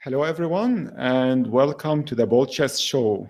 Hello, everyone, and welcome to the BoldChess show.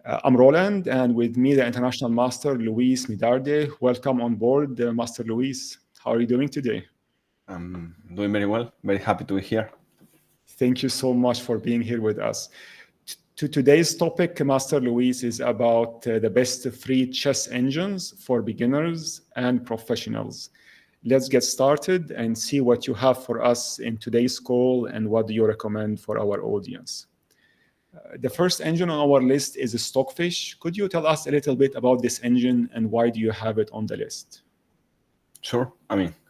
I'm Roland, and with me, the international master, Luis Medarde. Welcome on board, Master Luis. How are you doing today? I'm doing very well. Very happy to be here. Thank you so much for being here with us. Today's topic, Master Luis, is about the best free chess engines for beginners and professionals. Let's get started and see what you have for us in today's call and what do you recommend for our audience. The first engine on our list is Stockfish. Could you tell us a little bit about this engine and why do you have it on the list? Sure.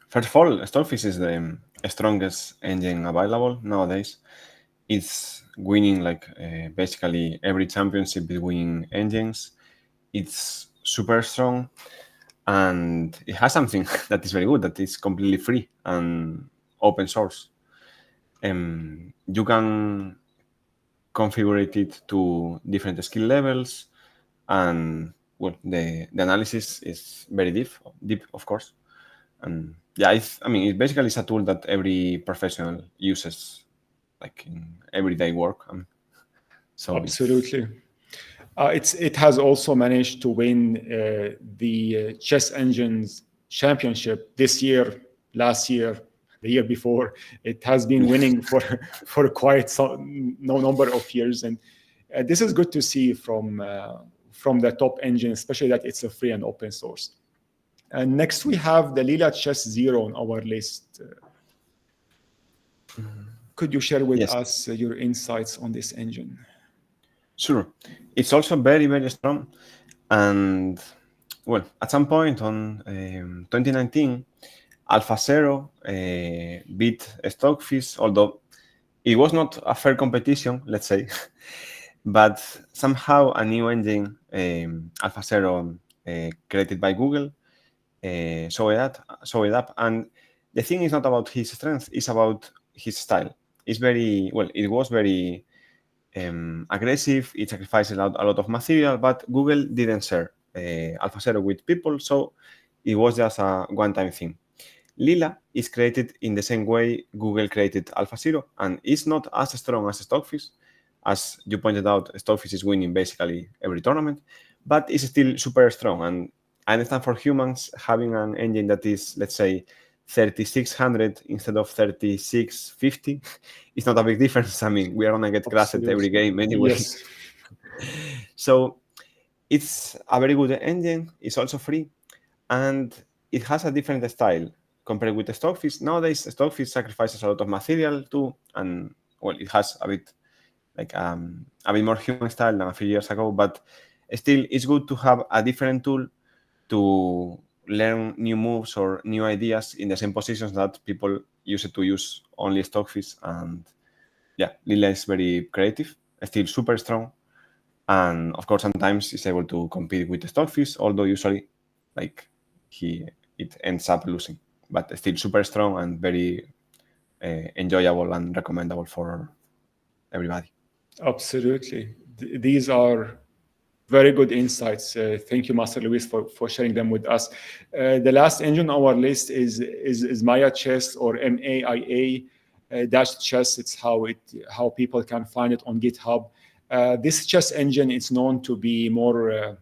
First of all, Stockfish is the strongest engine available nowadays. It's winning basically every championship between engines. It's super strong, and it has something that is very good. That is completely free and open source. You can configure it to different skill levels, and well, the analysis is very deep, of course. And yeah, it's basically it's a tool that every professional uses, like in everyday work. So it's Absolutely. It has also managed to win the Chess Engines Championship this year, last year, the year before. It has been winning for for quite some no number of years, and this is good to see from the top engine, especially that it's a free and open source. And next we have the Lila Chess Zero on our list. Could you share with yes, us your insights on this engine? sure. It's also very very strong, and well, at some point on 2019, Alpha Zero beat Stockfish, although it was not a fair competition, let's say. But somehow a new engine, Alpha Zero, created by Google, show it up. And the thing is not about his strength; it's about his style. It's very well. It was very aggressive. It sacrificed a lot of material, but Google didn't share AlphaZero with people, so it was just a one-time thing. Lila is created in the same way Google created AlphaZero, and it's not as strong as Stockfish. As you pointed out, Stockfish is winning basically every tournament, but it's still super strong. And I understand for humans, having an engine that is, let's say, 3600 instead of 3650 is not a big difference. We are gonna get crashed every Absolutely. game anyway. Yes. So it's a very good engine. It's also free, and it has a different style compared with the Stockfish. Nowadays, Stockfish sacrifices a lot of material too, and well, it has a bit more human style than a few years ago. But still, it's good to have a different tool to learn new moves or new ideas in the same positions that people use it to use only Stockfish. And yeah, Lila is very creative, still super strong, and of course sometimes is able to compete with the Stockfish, although usually like it ends up losing, but still super strong and very enjoyable and recommendable for everybody. Absolutely. These are very good insights. Thank you, Master Luis, for sharing them with us. The last engine on our list is Maia-Chess or MAIA dash chess. It's how people can find it on GitHub. This chess engine is known to be more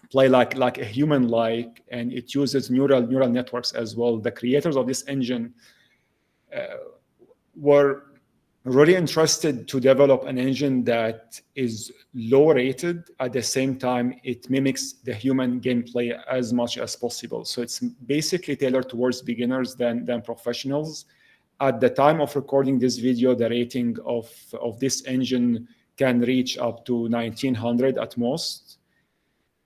play like a human like, and it uses neural networks as well. The creators of this engine were really interested to develop an engine that is low rated. At the same time, it mimics the human gameplay as much as possible. So it's basically tailored towards beginners than professionals. At the time of recording this video, the rating of this engine can reach up to 1900 at most.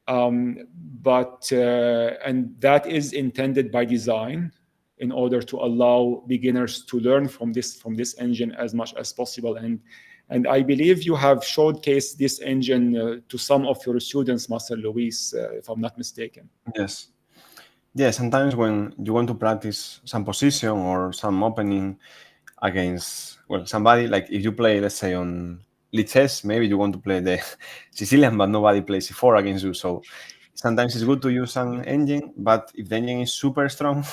And that is intended by design in order to allow beginners to learn from this engine as much as possible. And I believe you have showcased this engine to some of your students, Master Luis, if I'm not mistaken. Yes. Yeah, sometimes when you want to practice some position or some opening against, well, somebody, like if you play, let's say, on chess, maybe you want to play the Sicilian, but nobody plays C4 against you. So sometimes it's good to use an engine, but if the engine is super strong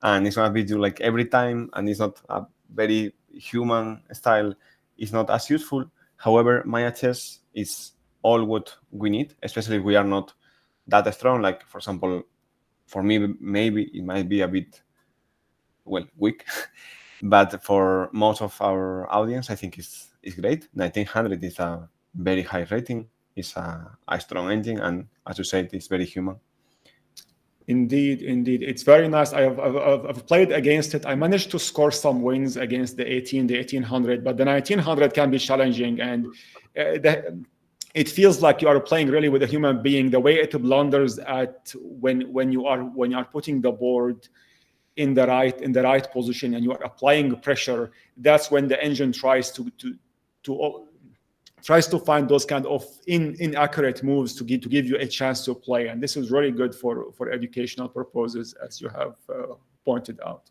and it's gonna beat you like every time, and it's not a very human style is not as useful. However, Maia-Chess is all what we need, especially if we are not that strong. Like, for example, for me, maybe it might be a bit, weak. But for most of our audience, I think it's great. 1900 is a very high rating. It's a strong engine, and as you said, it's very human. Indeed, it's very nice. I've played against it. I managed to score some wins against the 1800, but the 1900 can be challenging, and it feels like you are playing really with a human being. The way it blunders at when you are putting the board in the right position and you are applying pressure, that's when the engine tries to find those kind of inaccurate moves to give you a chance to play. And this is really good for educational purposes, as you have pointed out.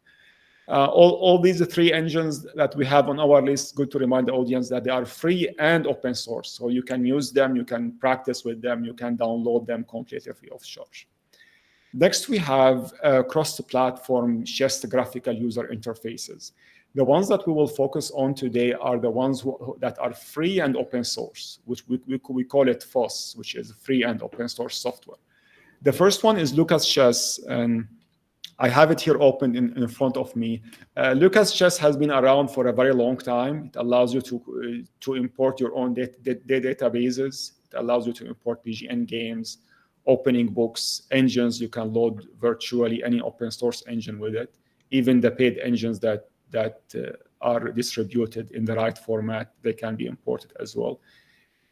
All these three engines that we have on our list, good to remind the audience that they are free and open source. So you can use them, you can practice with them, you can download them completely free of charge. Next, we have cross-platform chess graphical user interfaces. The ones that we will focus on today are the ones that are free and open source, which we call it FOSS, which is free and open source software. The first one is LucasChess, and I have it here open in front of me. LucasChess has been around for a very long time. It allows you to import your own databases. It allows you to import BGN games, opening books, engines. You can load virtually any open source engine with it, even the paid engines that are distributed in the right format, they can be imported as well.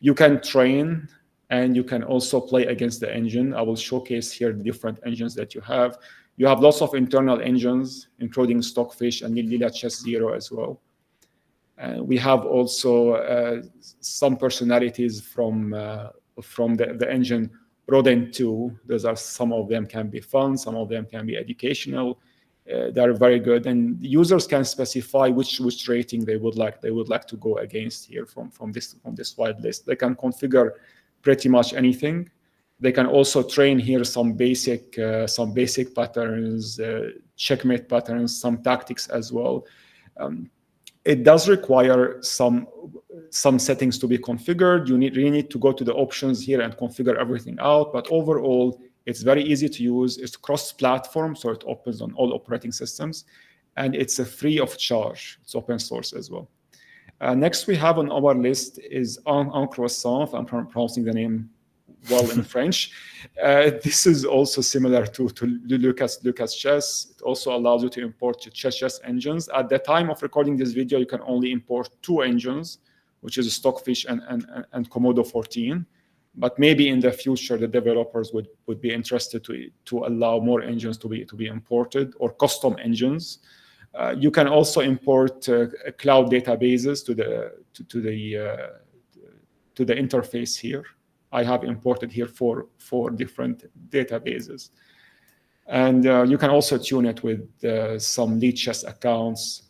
You can train, and you can also play against the engine. I will showcase here the different engines that you have. You have lots of internal engines, including Stockfish and Chess 0 as well. We have also some personalities from the engine Rodent 2. Those are, some of them can be fun, some of them can be educational. They're very good, and users can specify which rating they would like to go against here from this wide list. They can configure pretty much anything. They can also train here some basic patterns, checkmate patterns, some tactics as well. It does require some settings to be configured. You really need to go to the options here and configure everything out. But overall, it's very easy to use. It's cross-platform, so it opens on all operating systems, and it's free of charge. It's open source as well. Next, we have on our list is Croissant. I'm pronouncing the name well in French. This is also similar to LucasChess. It also allows you to import chess engines. At the time of recording this video, you can only import two engines, which is Stockfish and Komodo 14. But maybe in the future, the developers would be interested to allow more engines to be imported, or custom engines. You can also import cloud databases to the interface here. I have imported here four different databases. And you can also tune it with some lead chess accounts.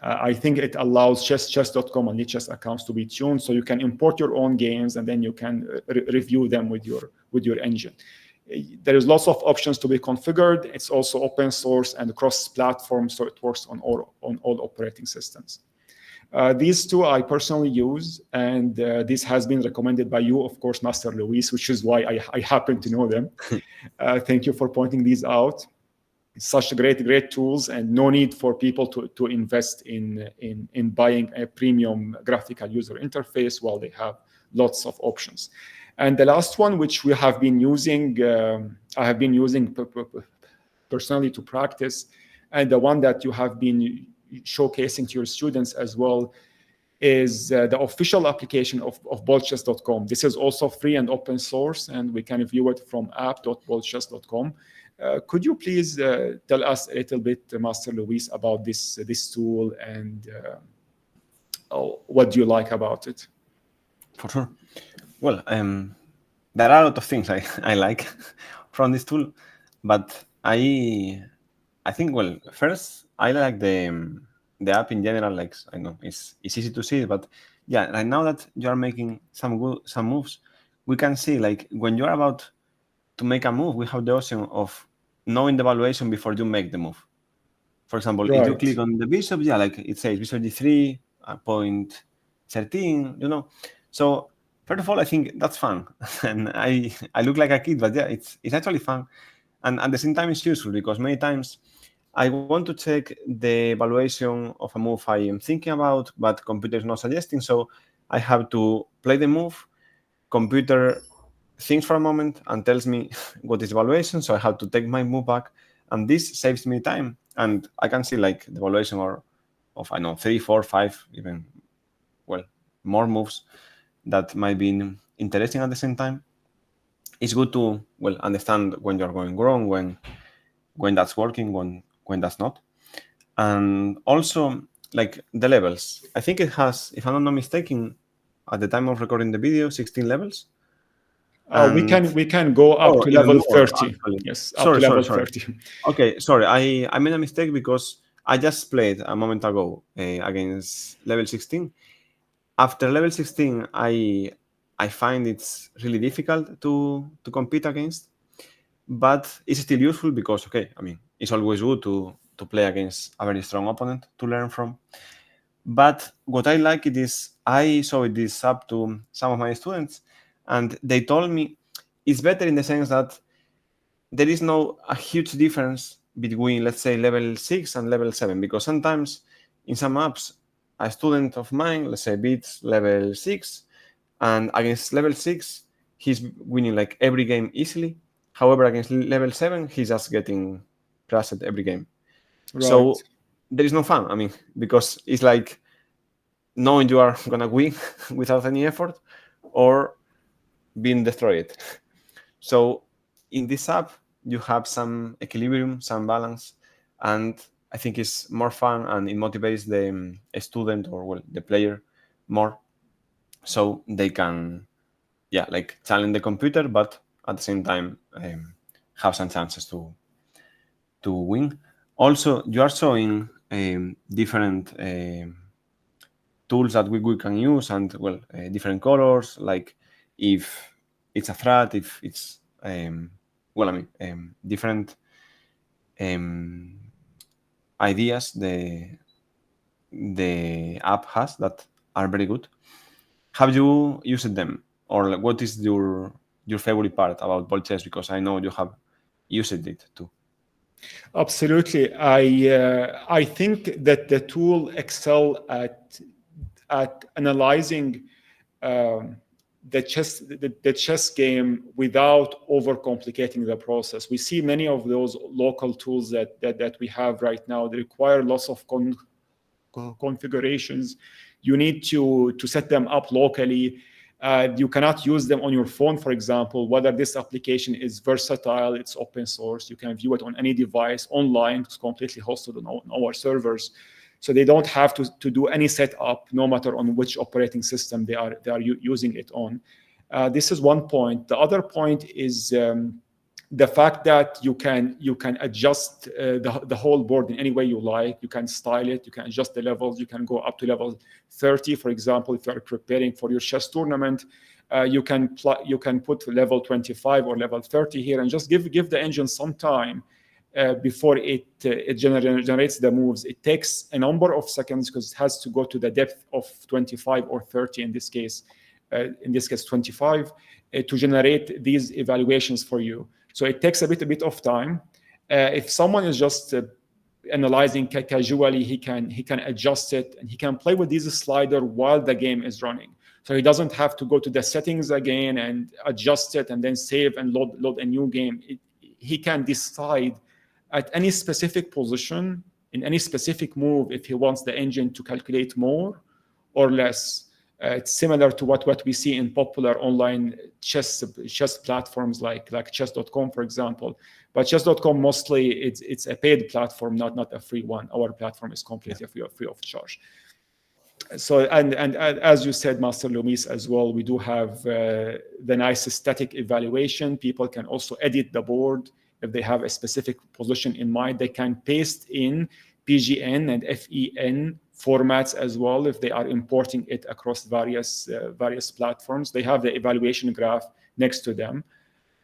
I think it allows chess.com and lead chess accounts to be tuned, so you can import your own games and then you can review them with your engine. There is lots of options to be configured. It's also open source and cross-platform, so it works on all operating systems. These two I personally use, and this has been recommended by you, of course, Master Luis, which is why I happen to know them. Thank you for pointing these out. It's such great tools, and no need for people to invest in buying a premium graphical user interface while they have lots of options. And the last one, which we have been using, I have been using personally to practice, and the one that you have been showcasing to your students as well, is the official application of BoldChess.com. This is also free and open source, and we can view it from app.boldchess.com. Could you please tell us a little bit, Master Luis, about this tool, and what do you like about it? For sure. Well, there are a lot of things I like from this tool, but I think, well, first, I like the app in general. Like, I know it's easy to see, but yeah, right now that you are making some moves, we can see, like, when you're about to make a move, we have the option of knowing the valuation before you make the move. For example, if you Right. click on the bishop, yeah, like it says bishop d3, point 13, you know. So first of all, I think that's fun, and I look like a kid, but yeah, it's actually fun, and at the same time, it's useful because many times I want to check the evaluation of a move I am thinking about, but computer is not suggesting, so I have to play the move. Computer thinks for a moment and tells me what is evaluation, so I have to take my move back, and this saves me time, and I can see like the evaluation of I know 3, 4, 5, even well more moves that might be interesting at the same time. It's good to understand when you're going wrong, when that's working, when that's not, and also like the levels. I think it has, if I'm not mistaken, at the time of recording the video, 16 levels, We and can go up to even level more 30. actually. Yes, up to Sorry, level sorry. 30. Okay, sorry, I made a mistake because I just played a moment ago against level 16. After level 16, I find it's really difficult to compete against, but it's still useful because okay, I mean, it's always good to play against a very strong opponent to learn from. But what I like it is I showed this up to some of my students, and they told me it's better in the sense that there is no a huge difference between, let's say, level 6 and level 7, because sometimes in some apps a student of mine, let's say, beats level 6, and against level 6 he's winning like every game easily. However, against level 7 he's just getting crushed every game. Right. So there is no fun, I mean, because it's like knowing you are gonna win without any effort or being destroyed. So in this app, you have some equilibrium, some balance, and I think it's more fun and it motivates the student or the player more, so they can like challenge the computer, but at the same time have some chances to win. Also, you are showing different tools that we can use, and different colors, like if it's a threat, if it's different um, ideas the app has that are very good. Have you used them, or like, what is your favorite part about BoldChess? Because I know you have used it too. Absolutely. I think that the tool excel at analyzing um, the chess game without overcomplicating the process. We see many of those local tools that we have right now. They require lots of configurations. You need to set them up locally. You cannot use them on your phone, for example. Whether this application is versatile, it's open source. You can view it on any device online. It's completely hosted on our servers. So they don't have to do any setup, no matter on which operating system they are using it on. This is one point. The other point is the fact that you can adjust the whole board in any way you like. You can style it. You can adjust the levels. You can go up to level 30, for example, if you are preparing for your chess tournament. You can put level 25 or level 30 here, and just give the engine some time before it generates the moves. It takes a number of seconds because it has to go to the depth of 25 or 30 in this case. 25, to generate these evaluations for you. So it takes a bit of time. If someone is just analyzing casually, he can adjust it, and he can play with these slider while the game is running. So he doesn't have to go to the settings again and adjust it and then save and load a new game. He can decide at any specific position in any specific move if he wants the engine to calculate more or less. It's similar to what we see in popular online chess platforms like chess.com, for example. But chess.com mostly it's a paid platform, not a free one. Our platform is completely free of charge. So and as you said, Master Luis, as well, we do have the nice static evaluation. People can also edit the board if they have a specific position in mind. They can paste in PGN and FEN formats as well if they are importing it across various platforms. They have the evaluation graph next to them.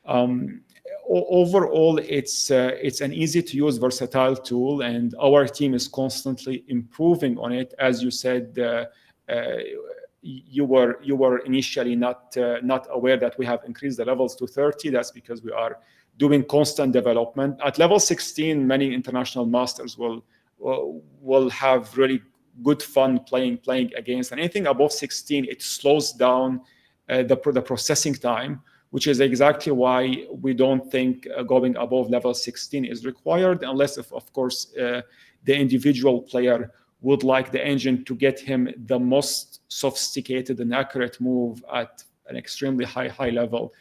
Overall, it's an easy to use, versatile tool, and our team is constantly improving on it. As you said, you were initially not aware that we have increased the levels to 30. That's because we are doing constant development. At level 16, many international masters will have really good fun playing against. And anything above 16, it slows down the processing time, which is exactly why we don't think going above level 16 is required, unless, if, of course, the individual player would like the engine to get him the most sophisticated and accurate move at an extremely high level.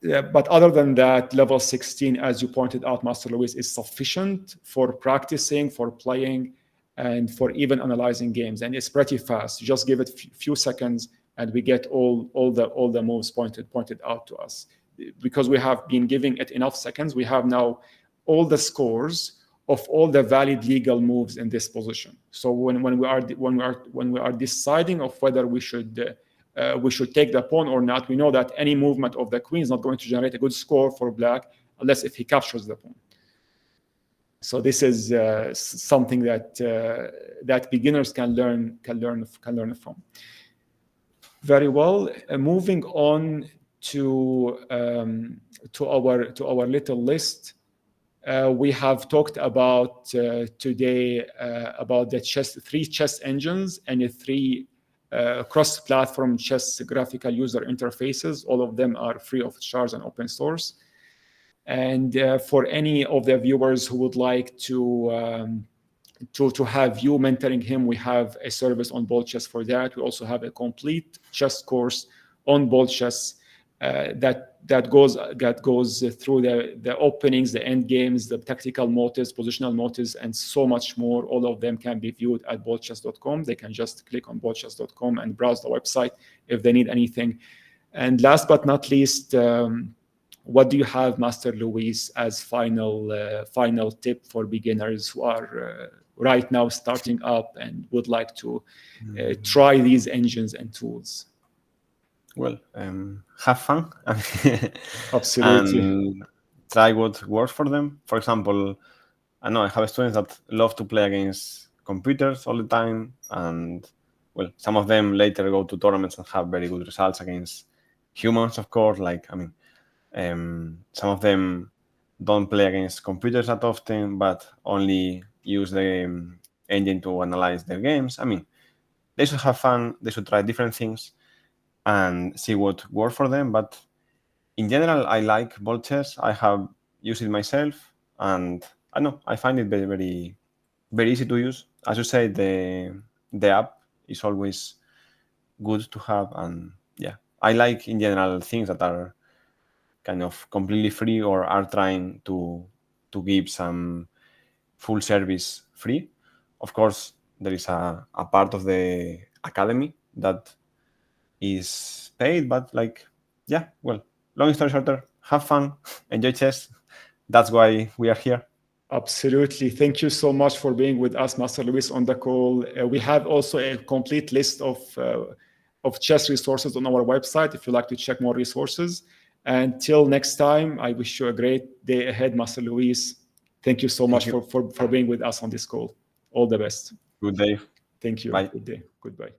But other than that, level 16, as you pointed out, Master Luis, is sufficient for practicing, for playing, and for even analyzing games. And it's pretty fast. You just give it a few seconds, and we get all the moves pointed out to us. Because we have been giving it enough seconds, we have now all the scores of all the valid legal moves in this position. So when we are deciding of whether we should take the pawn or not, we know that any movement of the queen is not going to generate a good score for black unless if he captures the pawn. So this is something that beginners can learn from. Very well. Moving on to our little list. We have talked about today about the three chess engines and three cross-platform chess graphical user interfaces. All of them are free of charge and open source. And for any of the viewers who would like to have you mentoring him, we have a service on BoldChess for that. We also have a complete chess course on BoldChess that goes through the openings, the end games, the tactical motives, positional motives, and so much more. All of them can be viewed at boldchess.com. They can just click on boldchess.com and browse the website if they need anything. And last but not least, what do you have, Master Luis, as final tip for beginners who are right now starting up and would like to try these engines and tools? Well, have fun. Absolutely. And try what works for them. For example, I know I have students that love to play against computers all the time, and well, some of them later go to tournaments and have very good results against humans, of course. Some of them don't play against computers that often, but only use the engine to analyze their games. I mean, they should have fun. They should try different things and see what works for them. But in general, I like BoldChess. I have used it myself, and I know I find it very, very easy to use. As you say, the app is always good to have, and yeah, I like in general things that are kind of completely free or are trying to give some full service free. Of course, there is a part of the academy that is paid, but long story shorter, have fun, enjoy chess. That's why we are here. Absolutely. Thank you so much for being with us, Master Luis, on the call. We have also a complete list of chess resources on our website if you'd like to check more resources. Until next time, I wish you a great day ahead, Master Luis. Thank you so much for being with us on this call. All the best. Good day. Thank you. Bye. Good day. Goodbye.